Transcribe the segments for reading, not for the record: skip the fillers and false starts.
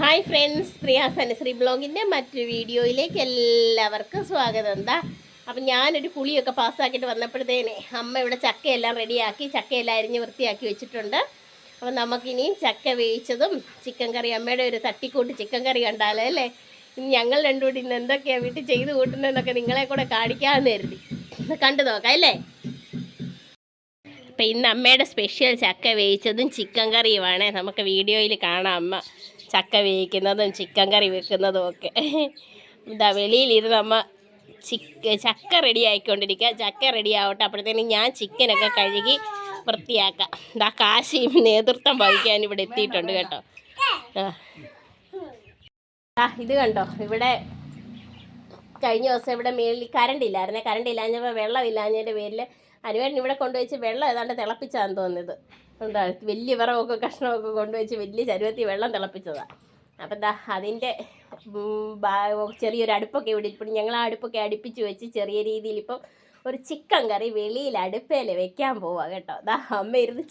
Hi friends, Priya's Anusree ബ്ലോഗിൻ്റെ മറ്റൊരു വീഡിയോയിലേക്ക് എല്ലാവർക്കും സ്വാഗതം. അപ്പം ഞാനൊരു പുളിയൊക്കെ പാസ്സാക്കിയിട്ട് വന്നപ്പോഴത്തേനെ അമ്മ ഇവിടെ ചക്കയെല്ലാം റെഡിയാക്കി, ചക്കയെല്ലാം അരിഞ്ഞ് വൃത്തിയാക്കി വെച്ചിട്ടുണ്ട്. അപ്പം നമുക്കിനി ചക്ക വേവിച്ചതും ചിക്കൻ കറി, അമ്മയുടെ ഒരു തട്ടിക്കൂട്ട് ചിക്കൻ കറി കണ്ടാലോ അല്ലേ. ഇനി ഞങ്ങൾ രണ്ടുകൂടി ഇന്ന് എന്തൊക്കെയാണ് വീട്ടിൽ ചെയ്ത് കൂട്ടുന്നതെന്നൊക്കെ നിങ്ങളെ കൂടെ കാണിക്കാമെന്ന് കരുതി. കണ്ടു നോക്കാം അല്ലേ. അപ്പം ഇന്ന് അമ്മയുടെ സ്പെഷ്യൽ ചക്ക വേവിച്ചതും ചിക്കൻ കറിയുമാണ്. നമുക്ക് വീഡിയോയിൽ കാണാം അമ്മ ചക്ക വേവിക്കുന്നതും ചിക്കൻ കറി വെക്കുന്നതും ഒക്കെ. ഇതാ വെളിയിലിരുന്ന് അമ്മ ചക്ക റെഡി ആയിക്കൊണ്ടിരിക്കുക. ചക്ക റെഡി ആവട്ടെ, അപ്പോഴത്തേനും ഞാൻ ചിക്കനൊക്കെ കഴുകി വൃത്തിയാക്കാം. ഇതാ കാശിയും നേതൃത്വം വഹിക്കാൻ ഇവിടെ എത്തിയിട്ടുണ്ട് കേട്ടോ. ഇത് കണ്ടോ, ഇവിടെ കഴിഞ്ഞ ദിവസം ഇവിടെ മേളിൽ കറണ്ട് ഇല്ലാഞ്ഞപ്പോൾ വെള്ളമില്ലാഞ്ഞതിൻ്റെ പേരിൽ അനുവേട്ടൻ ഇവിടെ കൊണ്ടുവച്ച് വെള്ളം ഏതാണ്ട് തിളപ്പിച്ചാന്ന് തോന്നുന്നത്. വലിയ വിറകൊക്കെ കഷ്ണമൊക്കെ കൊണ്ടുവച്ച് വലിയ ചരുവത്തിൽ വെള്ളം തിളപ്പിച്ചതാണ്. അപ്പം എന്താ അതിൻ്റെ ചെറിയൊരു അടുപ്പൊക്കെ ഇവിടെ ഇപ്പം ഞങ്ങൾ ആ അടുപ്പൊക്കെ അടുപ്പിച്ച് വെച്ച് ചെറിയ രീതിയിൽ ഇപ്പം ഒരു ചിക്കൻ കറി വെളിയിൽ അടുപ്പയിൽ വെക്കാൻ പോവാം കേട്ടോ. അതാ അമ്മ ഇരുന്ന്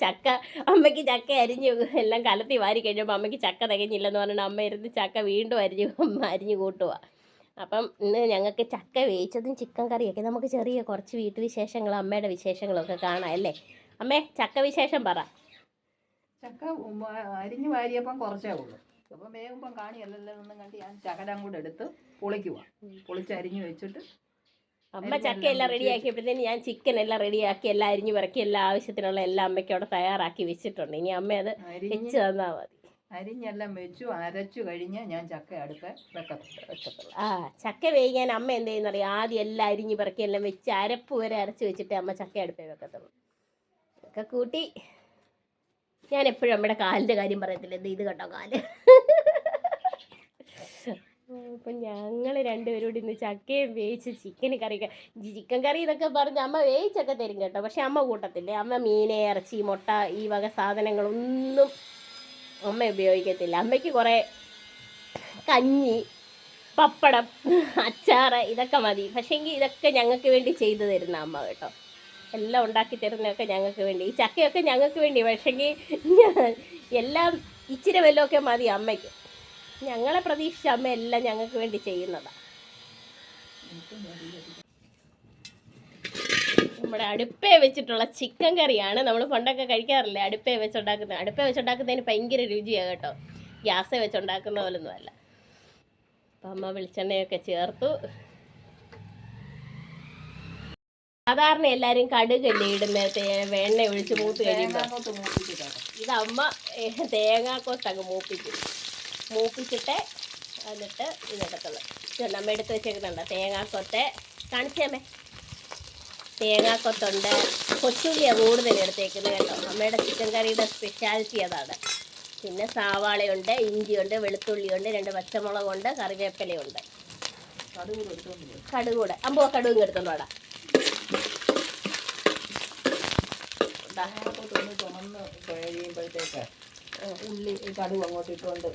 അമ്മയ്ക്ക് ചക്ക അരിഞ്ഞ് എല്ലാം കലത്തി വാരി കഴിഞ്ഞപ്പോൾ അമ്മയ്ക്ക് ചക്ക തികഞ്ഞില്ലെന്ന് പറഞ്ഞാൽ അമ്മ ഇരുന്ന് ചക്ക വീണ്ടും അരിഞ്ഞ് കൂട്ടുക. അപ്പം ഇന്ന് ഞങ്ങൾക്ക് ചക്ക വേവിച്ചതും ചിക്കൻ കറിയൊക്കെ നമുക്ക് ചെറിയ കുറച്ച് വീട്ടുവിശേഷങ്ങളും അമ്മയുടെ വിശേഷങ്ങളൊക്കെ കാണാം അല്ലേ. അമ്മേ, ചക്ക വിശേഷം പറ. ചക്ക അരിഞ്ഞ് വാരിയപ്പം കുറച്ചേ ഉള്ളൂ. അപ്പം വേകുമ്പം കാണിയല്ലെല്ലാം ഒന്നും കണ്ട് ഞാൻ ചകലം കൂടെ എടുത്ത് പൊളിച്ചരിഞ്ഞ് വെച്ചിട്ട് അമ്മ ചക്കയെല്ലാം റെഡിയാക്കിയപ്പോഴത്തേന് ഞാൻ ചിക്കൻ എല്ലാം റെഡിയാക്കി എല്ലാം അരിഞ്ഞ് പറക്കി എല്ലാ ആവശ്യത്തിനുള്ള എല്ലാം അമ്മയ്ക്ക് അവിടെ തയ്യാറാക്കി വെച്ചിട്ടുണ്ട്. ഇനി അമ്മ അത് വെച്ച് തന്നാൽ മതി. അരിഞ്ഞെല്ലാം വെച്ചു അരച്ചു കഴിഞ്ഞ് ഞാൻ ചക്ക അടുപ്പ് വെക്കത്തുള്ളൂ. ചക്ക വേവിക്കാൻ അമ്മ എന്ത് ചെയ്യുന്നറിയാം, ആദ്യം എല്ലാം അരിഞ്ഞ് പറക്കി എല്ലാം വെച്ച് അരപ്പ് വരെ അരച്ച് വെച്ചിട്ട് അമ്മ ചക്ക അടുപ്പേ വെക്കത്തുള്ളൂ. ഒക്കെ കൂട്ടി ഞാൻ എപ്പോഴും അമ്മയുടെ കാലിൻ്റെ കാര്യം പറയത്തില്ല. ഇത് കേട്ടോ കാല്. അപ്പം ഞങ്ങൾ രണ്ടുപേരും കൂടി ഇന്ന് ചക്കയും വേവിച്ച് ചിക്കൻ കറി എന്നൊക്കെ പറഞ്ഞ് അമ്മ വേവിച്ചൊക്കെ തരും കേട്ടോ. പക്ഷെ അമ്മ കൂട്ടത്തില്ലേ. അമ്മ മീൻ, ഇറച്ചി, മുട്ട ഈ വക സാധനങ്ങളൊന്നും അമ്മ ഉപയോഗിക്കത്തില്ല. അമ്മയ്ക്ക് കുറേ കഞ്ഞി, പപ്പടം, അച്ചാറ് ഇതൊക്കെ മതി. പക്ഷേങ്കിൽ ഇതൊക്കെ ഞങ്ങൾക്ക് വേണ്ടി ചെയ്തു തരുന്ന അമ്മ കേട്ടോ. എല്ലാം ഉണ്ടാക്കി തരുന്നതൊക്കെ ഞങ്ങൾക്ക് വേണ്ടി. ഈ ചക്കയൊക്കെ ഞങ്ങൾക്ക് വേണ്ടി. പക്ഷേങ്കിൽ എല്ലാം ഇച്ചിരി വല്ലതൊക്കെ മതി അമ്മയ്ക്ക്. ഞങ്ങളെ പ്രതീക്ഷിച്ച് അമ്മ എല്ലാം ഞങ്ങൾക്ക് വേണ്ടി ചെയ്യുന്നതാണ്. നമ്മുടെ അടുപ്പേ വെച്ചിട്ടുള്ള ചിക്കൻ കറിയാണ്. നമ്മൾ പണ്ടൊക്കെ കഴിക്കാറില്ലേ അടുപ്പേ വെച്ചുണ്ടാക്കുന്നത്. അടുപ്പേ വെച്ചുണ്ടാക്കുന്നതിന് ഭയങ്കര രുചിയാണ് കേട്ടോ. ഗ്യാസേ വെച്ചുണ്ടാക്കുന്ന പോലൊന്നും അല്ല. അപ്പം അമ്മ വെളിച്ചെണ്ണയൊക്കെ ചേർത്തു. സാധാരണ എല്ലാവരും കടുകല്ലേ ഇടുന്നത് എണ്ണ ഒഴിച്ച് മൂത്ത് കഴിയുമ്പോൾ. ഇത് അമ്മ തേങ്ങാക്കൊത്തങ്ങ് മൂപ്പിച്ചിട്ട് എന്നിട്ട് ഇതെടുത്തുള്ളൂ. നമ്മൾ എടുത്ത് വെച്ചേക്കുന്നുണ്ട് തേങ്ങാക്കൊത്ത്. കാണിച്ചേമ്മേ, തേങ്ങാക്കൊത്തുണ്ട്. കൊച്ചുള്ളിയാണ് കൂടുതൽ എടുത്തേക്കുന്നത് കേട്ടോ. അമ്മയുടെ ചിക്കൻ കറിയുടെ സ്പെഷ്യാലിറ്റി അതാണ്. പിന്നെ സവാളയുണ്ട്, ഇഞ്ചിയുണ്ട്, വെളുത്തുള്ളിയുണ്ട്, 2 പച്ചമുളകുണ്ട്, കറിവേപ്പിലയുണ്ട്. കടുകൂടെ കടുകും എടുത്തോണ്ടോടാ. കഴിയുമ്പോഴത്തേക്ക് ഉള്ളി കടുവ് അങ്ങോട്ട് ഇട്ടുകൊണ്ട്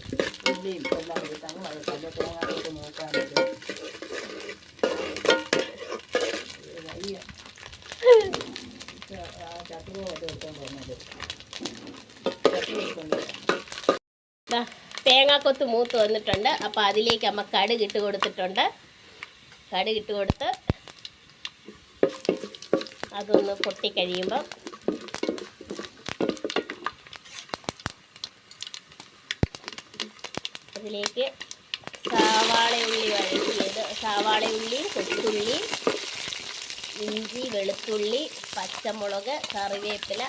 ഉള്ളിയും എല്ലാം ഇട്ടങ്ങ് വഴക്കല്ലേ തേങ്ങായിട്ട് നോക്കാനായിട്ട്. തേങ്ങാക്കൊത്ത് മൂത്ത് വന്നിട്ടുണ്ട്. അപ്പോൾ അതിലേക്ക് അമ്മ കടുകിട്ട് കൊടുത്തിട്ടുണ്ട്. കടുകിട്ട് കൊടുത്ത് അതൊന്ന് പൊട്ടിക്കഴിയുമ്പം അതിലേക്ക് സവാളയുള്ളിയും കൊച്ചുള്ളിയും ഇഞ്ചി, വെളുത്തുള്ളി, പച്ചമുളക്, കറിവേപ്പില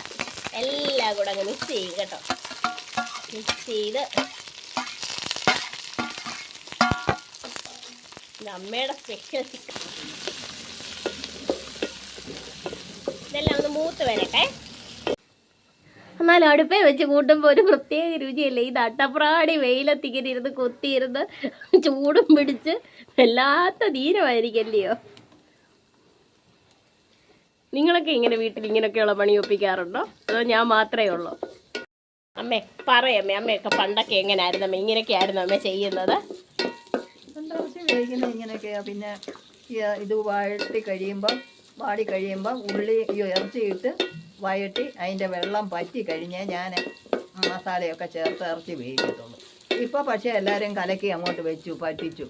എല്ലാം കൂടെ അങ്ങ് മിക്സ് ചെയ്യും കേട്ടോ. മിക്സ് ചെയ്ത് അമ്മയുടെ സ്പെഷ്യൽ ചിക്കൻ ഇതെല്ലാം ഒന്ന് മൂത്ത് വരട്ടെ. എന്നാലും അടുപ്പേ വെച്ച് കൂട്ടുമ്പോൾ ഒരു പ്രത്യേക രുചിയല്ലേ. ഈ അട്ടപ്രാടി വെയിലത്തിങ്ങനെ ഇരുന്ന് കൊത്തിയിരുന്ന് ചൂടും പിടിച്ച് വല്ലാത്ത ധീരമായിരിക്കല്ലയോ. നിങ്ങളൊക്കെ ഇങ്ങനെ വീട്ടിൽ ഇങ്ങനെയൊക്കെയുള്ള പണി ഒപ്പിക്കാറുണ്ടോ, അതോ ഞാൻ മാത്രമേ ഉള്ളൂ? അമ്മേ പറയമ്മേ, അമ്മയൊക്കെ പണ്ടൊക്കെ എങ്ങനെയായിരുന്നു അമ്മ, ഇങ്ങനെയൊക്കെ ആയിരുന്നു അമ്മ ചെയ്യുന്നത്? ഇങ്ങനെയൊക്കെയാ. പിന്നെ ഇത് വാടി കഴിയുമ്പം ഉള്ളി ഇറച്ചിയിട്ട് വഴറ്റി അതിൻ്റെ വെള്ളം പറ്റി കഴിഞ്ഞേ ഞാൻ മസാലയൊക്കെ ചേർത്ത് ഇറച്ചി വേവിക്കത്തുള്ളൂ. ഇപ്പോൾ പക്ഷേ എല്ലാവരും കലക്കി അങ്ങോട്ട് വെച്ചു പറ്റിച്ചു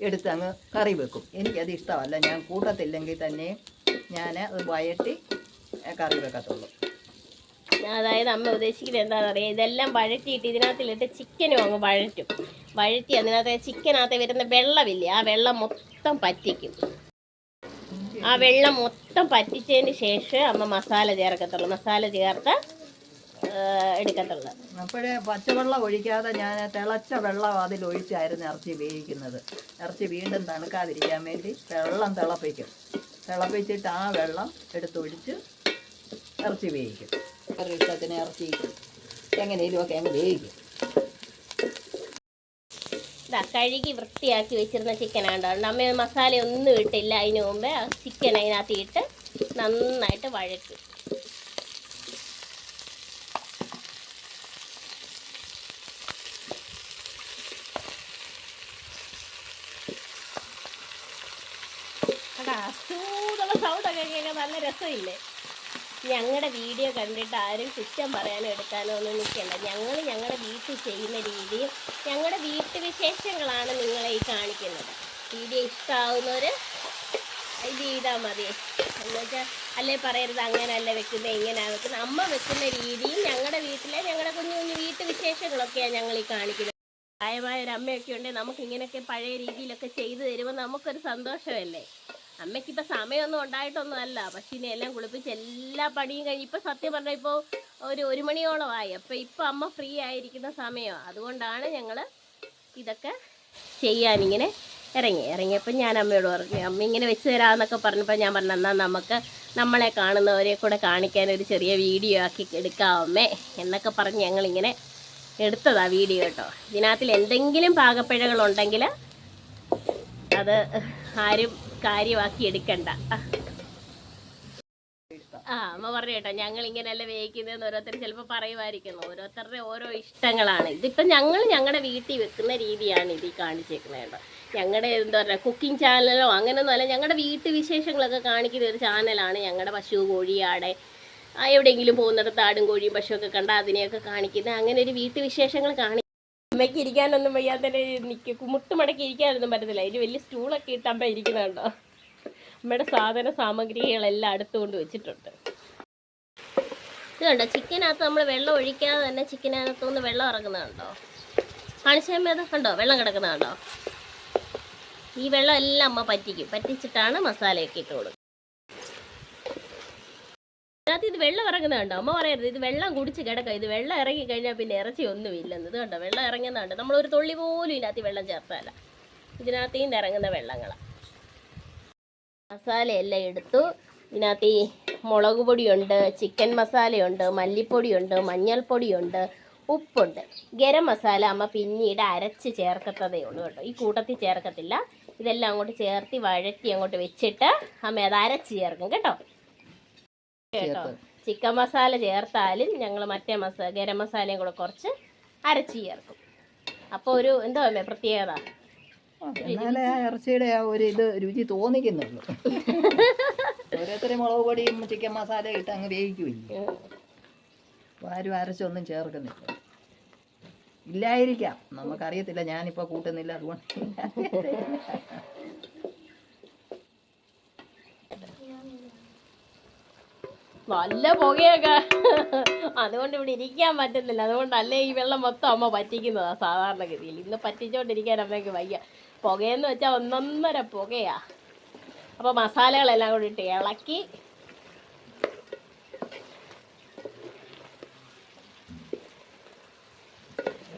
എടുത്ത് അങ്ങ് കറി വെക്കും. എനിക്കത് ഇഷ്ടമല്ല. ഞാൻ കൂട്ടത്തില്ലെങ്കിൽ തന്നെ ഞാൻ അത് വഴറ്റി കറി വെക്കത്തുള്ളൂ. അതായത് അമ്മ ഉദ്ദേശിക്കുന്നത് എന്താണെന്ന് അറിയാം, ഇതെല്ലാം വഴറ്റിയിട്ട് ഇതിനകത്തിലിട്ട് ചിക്കനും അങ്ങ് വഴറ്റി അതിനകത്ത് ചിക്കനകത്ത് വരുന്ന വെള്ളമില്ലേ, ആ വെള്ളം മൊത്തം പറ്റിക്കും. ആ വെള്ളം മൊത്തം പറ്റിച്ചതിന് ശേഷം അമ്മ മസാല ചേർക്കത്തുള്ളൂ. മസാല ചേർത്ത് എടുക്കത്തുള്ളൂ. അപ്പോഴേ പച്ചവെള്ളം ഒഴിക്കാതെ ഞാൻ തിളച്ച വെള്ളം അതിലൊഴിച്ചായിരുന്നു ഇറച്ചി വേവിക്കുന്നത്. ഇറച്ചി വീണ്ടും തണുക്കാതിരിക്കാൻ വേണ്ടി വെള്ളം തിളപ്പിച്ചിട്ട് ആ വെള്ളം എടുത്തൊഴിച്ച് ഇറച്ചി വേവിക്കും. ഒരു ഇഷ്ടത്തിന് ഇറച്ചി എങ്ങനെയുമൊക്കെ അങ്ങ് വേവിക്കും. കഴുകി വൃത്തിയാക്കി വെച്ചിരുന്ന ചിക്കനാണ്. അമ്മ മസാല ഒന്നും ഇട്ടില്ല. അതിന് മുമ്പേ ചിക്കൻ അതിനകത്ത് ഇട്ട് നന്നായിട്ട് വഴറ്റും. ചൂടുള്ള സൗണ്ടൊക്കെ കേൾക്കാൻ നല്ല രസമില്ലേ? ഞങ്ങളുടെ വീഡിയോ കണ്ടിട്ട് ആരും കുറ്റം പറയാനോ എടുക്കാനോ ഒന്നും നിൽക്കണ്ട. ഞങ്ങളുടെ വീട്ടിൽ ചെയ്യുന്ന രീതിയും ഞങ്ങളുടെ വീട്ടുവിശേഷങ്ങളാണ് നിങ്ങളെ ഈ കാണിക്കുന്നത്. വീഡിയോ ഇഷ്ടമാവുന്നവർ ഇത് ചെയ്താൽ മതി. എന്നുവെച്ചാൽ അല്ലേ പറയരുത് അങ്ങനെയല്ല വെക്കുന്നത് ഇങ്ങനെയാണ് വെക്കുന്നത്. അമ്മ വെക്കുന്ന രീതിയും ഞങ്ങളുടെ വീട്ടിലെ ഞങ്ങളുടെ കുഞ്ഞു കുഞ്ഞു വീട്ടുവിശേഷങ്ങളൊക്കെയാണ് ഞങ്ങൾ ഈ കാണിക്കുന്നത്. പ്രായമായ ഒരു അമ്മയൊക്കെ ഉണ്ടെങ്കിൽ നമുക്ക് ഇങ്ങനെയൊക്കെ പഴയ രീതിയിലൊക്കെ ചെയ്തു തരുമ്പോൾ നമുക്കൊരു സന്തോഷമല്ലേ. അമ്മയ്ക്കിപ്പോൾ സമയമൊന്നും ഉണ്ടായിട്ടൊന്നും അല്ല. പക്ഷേ എല്ലാം കുളിപ്പിച്ച് എല്ലാ പണിയും കഴിഞ്ഞ് ഇപ്പം സത്യം പറഞ്ഞാൽ ഇപ്പോൾ ഒരു മണിയോളമായി. അപ്പോൾ ഇപ്പം അമ്മ ഫ്രീ ആയിരിക്കുന്ന സമയമാണ്. അതുകൊണ്ടാണ് ഞങ്ങൾ ഇതൊക്കെ ചെയ്യാനിങ്ങനെ ഇറങ്ങിയപ്പോൾ ഞാൻ അമ്മയോട് പറഞ്ഞു, അമ്മ ഇങ്ങനെ വെച്ച് തരാമെന്നൊക്കെ പറഞ്ഞപ്പോൾ ഞാൻ പറഞ്ഞു, എന്നാൽ നമുക്ക് നമ്മളെ കാണുന്നവരെ കൂടെ കാണിക്കാൻ ഒരു ചെറിയ വീഡിയോ ആക്കി എടുക്കാമേ എന്നൊക്കെ പറഞ്ഞ് ഞങ്ങളിങ്ങനെ എടുത്തതാ വീഡിയോ കേട്ടോ. ഇതിനകത്തിൽ എന്തെങ്കിലും പാകപ്പിഴകളുണ്ടെങ്കിൽ അത് ആരും കാര്യമാക്കി എടുക്കണ്ട. അമ്മ പറഞ്ഞു കേട്ടോ, ഞങ്ങൾ ഇങ്ങനെയല്ല വേവിക്കുന്നതെന്ന് ഓരോരുത്തർ ചിലപ്പോൾ പറയുമായിരിക്കുന്നു. ഓരോരുത്തരുടെ ഓരോ ഇഷ്ടങ്ങളാണ്. ഇതിപ്പം ഞങ്ങളുടെ വീട്ടിൽ വെക്കുന്ന രീതിയാണ് ഇത് കാണിച്ചേക്കുന്നത് കേട്ടോ. ഞങ്ങളുടെ എന്താ പറയുക കുക്കിംഗ് ചാനലോ അങ്ങനെയൊന്നും അല്ല, ഞങ്ങളുടെ വീട്ടുവിശേഷങ്ങളൊക്കെ കാണിക്കുന്ന ഒരു ചാനലാണ് ഞങ്ങളുടെ. പശു, കോഴി, ആടെ എവിടെയെങ്കിലും പോകുന്നിടത്ത് ആടും കോഴിയും പശുവൊക്കെ കണ്ടാൽ അതിനെയൊക്കെ കാണിക്കുന്നത്. അങ്ങനെ ഒരു വീട്ടുവിശേഷങ്ങൾ അമ്മയ്ക്ക് ഇരിക്കാനൊന്നും വയ്യാത്തന്നെ മുട്ടുമടക്കി ഇരിക്കാനൊന്നും പറ്റത്തില്ല. അതിന് വലിയ സ്റ്റൂളൊക്കെ ഇട്ട് അമ്മ ഇരിക്കുന്നുണ്ടോ. അമ്മയുടെ സാധന സാമഗ്രികളെല്ലാം അടുത്തുകൊണ്ട് വെച്ചിട്ടുണ്ട്. ഇത് കണ്ടോ, ചിക്കനകത്ത് നമ്മൾ വെള്ളം ഒഴിക്കാതെ തന്നെ ചിക്കനകത്തുനിന്ന് വെള്ളം ഇറങ്ങുന്നതുണ്ടോ? കാണിച്ചമ്മ അത് കണ്ടോ, വെള്ളം കിടക്കുന്നതുണ്ടോ? ഈ വെള്ളം എല്ലാം അമ്മ പറ്റിച്ചിട്ടാണ് മസാലയൊക്കെ ഇട്ട് കൊടുക്കുന്നത്. അതിനകത്ത് ഇത് വെള്ളം ഇറങ്ങുന്നുണ്ടോ? അമ്മ പറയരുത് ഇത് വെള്ളം കുടിച്ച് കിടക്കാം. ഇത് വെള്ളം ഇറങ്ങി കഴിഞ്ഞാൽ പിന്നെ ഇറച്ചി ഒന്നും ഇല്ലെന്ന്. ഇത് കണ്ടോ, വെള്ളം ഇറങ്ങുന്നുണ്ട്. നമ്മളൊരു തുള്ളി പോലും ഇതിനകത്ത് വെള്ളം ചേർത്തല്ല. ഇതിനകത്ത് നിന്ന് ഇറങ്ങുന്ന വെള്ളങ്ങളാണ്. മസാലയെല്ലാം എടുത്തു. ഇതിനകത്ത് ഈ മുളക് പൊടിയുണ്ട്, ചിക്കൻ മസാലയുണ്ട്, മല്ലിപ്പൊടിയുണ്ട്, മഞ്ഞൾപ്പൊടിയുണ്ട്, ഉപ്പുണ്ട്. ഗരം മസാല അമ്മ പിന്നീട് അരച്ച് ചേർക്കത്തതേ ഉള്ളൂ കേട്ടോ. ഈ കൂട്ടത്തിൽ ചേർക്കത്തില്ല. ഇതെല്ലാം അങ്ങോട്ട് ചേർത്തി വഴറ്റി അങ്ങോട്ട് വെച്ചിട്ട് അമ്മ അത് അരച്ച് ചേർക്കും കേട്ടോ. ചിക്കൻ മസാല ചേർത്താലും ഞങ്ങൾ മറ്റേ ഗരം മസാലയും കൂടെ കുറച്ച് അരച്ച് ചേർക്കും. അപ്പോൾ ഒരു എന്തോ അമ്മേ പ്രത്യേകത, എന്നാലേ ആ ഇറച്ചിയുടെ ആ ഒരു ഇത് രുചി തോന്നിക്കുന്നുള്ളൂ. ഓരോരുത്തരും മുളക് പൊടിയും ചിക്കൻ മസാല ഇട്ട് അങ്ങ് വേവിക്കുമില്ല. ആരും അരച്ചൊന്നും ചേർക്കുന്നില്ല. ഇല്ലായിരിക്കാം, നമുക്കറിയത്തില്ല. ഞാനിപ്പോൾ കൂട്ടുന്നില്ല, അതുകൊണ്ട് നല്ല പുകയൊക്കെ, അതുകൊണ്ട് ഇവിടെ ഇരിക്കാൻ പറ്റുന്നില്ല. അതുകൊണ്ടല്ലേ ഈ വെള്ളം മൊത്തം അമ്മ പറ്റിക്കുന്നതാണ് സാധാരണഗതിയിൽ. ഇന്ന് പറ്റിച്ചോണ്ടിരിക്കാൻ അമ്മയ്ക്ക് വയ്യ. പുകയെന്ന് വെച്ചാൽ ഒന്നൊന്നര പുകയാ. അപ്പോൾ മസാലകളെല്ലാം കൂടി ഇട്ട് ഇളക്കി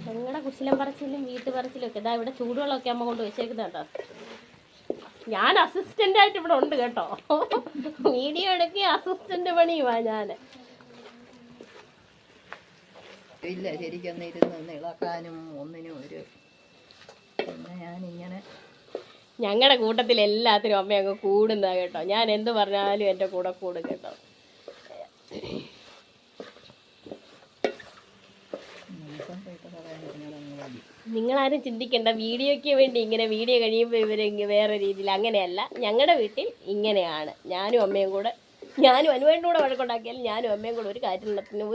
ഞങ്ങളുടെ കുശലം പറച്ചിലും വീട്ടുപറച്ചിലും ഒക്കെ ഇതാ ഇവിടെ ചൂടുവെള്ളമൊക്കെ അമ്മ കൊണ്ട് വെച്ചേക്കുന്നുണ്ടോ. ഞാൻ അസിസ്റ്റൻ്റായിട്ട് ഇവിടെ ഉണ്ട് കേട്ടോ. വീഡിയോ എടുക്കുക അസിസ്റ്റൻ്റ് പണിയുവാ ഞാൻ. ഇല്ല, ശരിക്കൊന്ന് ഇരുന്ന് ഇളക്കാനും ഒന്നിനും ഒരു പിന്നെ ഞാനിങ്ങനെ ഞങ്ങളുടെ കൂട്ടത്തിൽ എല്ലാത്തിനും അമ്മ അങ്ങ് കൂടുന്ന കേട്ടോ. ഞാൻ എന്ത് പറഞ്ഞാലും എൻ്റെ കൂടെ കൂടും കേട്ടോ. നിങ്ങളാരും ചിന്തിക്കേണ്ട വീഡിയോയ്ക്ക് വേണ്ടി ഇങ്ങനെ വീഡിയോ കഴിയുമ്പോൾ ഇവരെ വേറെ രീതിയിൽ അങ്ങനെയല്ല. ഞങ്ങളുടെ വീട്ടിൽ ഇങ്ങനെയാണ്. ഞാനും അനുവേൻ്റെ കൂടെ വഴക്കുണ്ടാക്കിയാലും ഞാനും അമ്മയും കൂടെ ഒരു കാര്യത്തിനും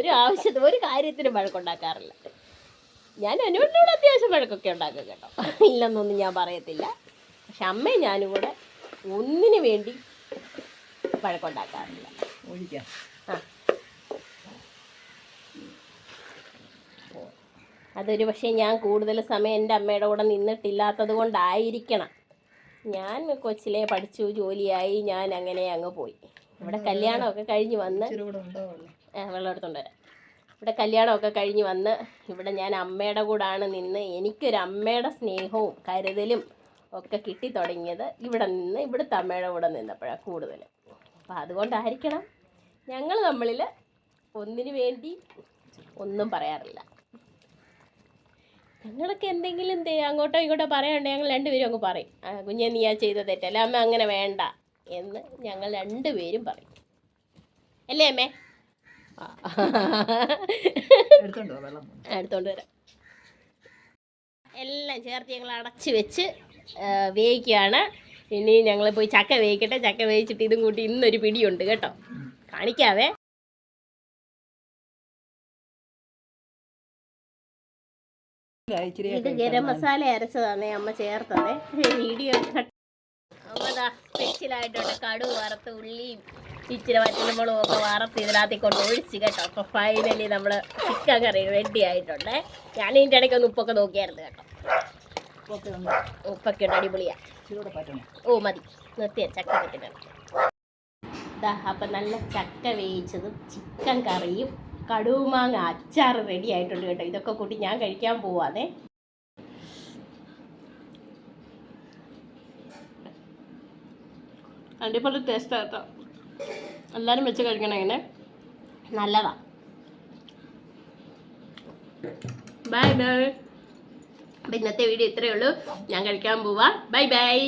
ഒരു കാര്യത്തിനും വഴക്കുണ്ടാക്കാറില്ല. ഞാൻ അനുവിനോട് അത്യാവശ്യം വഴക്കൊക്കെ ഉണ്ടാക്കും കേട്ടോ, ഇല്ലെന്നൊന്നും ഞാൻ പറയത്തില്ല. പക്ഷെ അമ്മയും ഞാനും കൂടെ ഒന്നിനു വേണ്ടി വഴക്കുണ്ടാക്കാറില്ല. ഒഴിക്കാം. ആ, അതൊരു പക്ഷേ ഞാൻ കൂടുതൽ സമയം എൻ്റെ അമ്മയുടെ കൂടെ നിന്നിട്ടില്ലാത്തത് കൊണ്ടായിരിക്കണം. ഞാൻ കൊച്ചിലെ പഠിച്ചു, ജോലിയായി, ഞാൻ അങ്ങനെ അങ്ങ് പോയി. ഇവിടെ കല്യാണമൊക്കെ കഴിഞ്ഞ് വന്ന് വെള്ളം എടുത്തോണ്ട് വരാം. ഇവിടെ കല്യാണമൊക്കെ കഴിഞ്ഞ് വന്ന് ഇവിടെ ഞാൻ അമ്മയുടെ കൂടാണ് നിന്ന് എനിക്കൊരു അമ്മയുടെ സ്നേഹവും കരുതലും ഒക്കെ കിട്ടി തുടങ്ങിയത് ഇവിടെ നിന്ന്, ഇവിടുത്തെ അമ്മയുടെ കൂടെ നിന്നപ്പോഴാണ് കൂടുതൽ. അപ്പം അതുകൊണ്ടായിരിക്കണം ഞങ്ങൾ തമ്മിൽ ഒന്നിനു വേണ്ടി ഒന്നും പറയാറില്ല. ഞങ്ങളൊക്കെ എന്തെങ്കിലും അങ്ങോട്ടോ ഇങ്ങോട്ടോ പറയാനുണ്ടെങ്കിൽ ഞങ്ങൾ രണ്ടുപേരും അങ്ങ് പറയും, കുഞ്ഞെ നീ ചെയ്ത തെറ്റല്ല, അമ്മ അങ്ങനെ വേണ്ട എന്ന് ഞങ്ങൾ രണ്ടുപേരും പറയും. അല്ലേ അമ്മേ? എടുത്തോണ്ട് വരാം. എല്ലാം ചേർത്ത് ഞങ്ങൾ അടച്ച് വെച്ച് വേവിക്കുകയാണ്. ഇനി ഞങ്ങൾ പോയി ചക്ക വേവിക്കട്ടെ. ചക്ക വേവിച്ചിട്ട് ഇതും കൂട്ടി ഇന്നൊരു പിടിയുണ്ട് കേട്ടോ, കാണിക്കാവേ. ഇത് ഗരം മസാല അരച്ചതാണേ അമ്മ ചേർത്തതേ. വീഡിയോ അമ്മതാ സ്പെഷ്യലായിട്ടുണ്ട്. കടുവ് വറുത്ത് ഉള്ളിയും ഇച്ചിരി വറ്റൽമുളകും ഒക്കെ വറുത്ത് ഇതിനകത്തേക്ക് കൊണ്ട് ഒഴിച്ച് കേട്ടോ. അപ്പോൾ ഫൈനലി നമ്മൾ ചിക്കൻ കറി റെഡി ആയിട്ടുണ്ട്. ഞാൻ ഇതിൻ്റെ ഇടയ്ക്ക് ഒന്ന് ഉപ്പൊക്കെ നോക്കിയായിരുന്നു കേട്ടോ. ഉപ്പൊക്കെ ഉണ്ട്, അടിപൊളിയാണ്. ഓ മതി, നിർത്തിയ ചക്ക വെച്ചിട്ടുണ്ട്. ഇതാ അപ്പം നല്ല ചക്ക വേവിച്ചതും ചിക്കൻ കറിയും കടുമാങ്ങ അച്ചാർ റെഡി ആയിട്ടുണ്ട് കേട്ടോ. ഇതൊക്കെ കൂട്ടി ഞാൻ കഴിക്കാൻ പോവാതെ. അടിപൊളി ടേസ്റ്റാണ് കേട്ടോ, എല്ലാവരും വെച്ച് കഴിക്കണം, ഇങ്ങനെ നല്ലതാണ്. Bye bye. അപ്പം ഇന്നത്തെ വീഡിയോ ഇത്രയേ ഉള്ളൂ. ഞാൻ കഴിക്കാൻ പോവാ. Bye bye.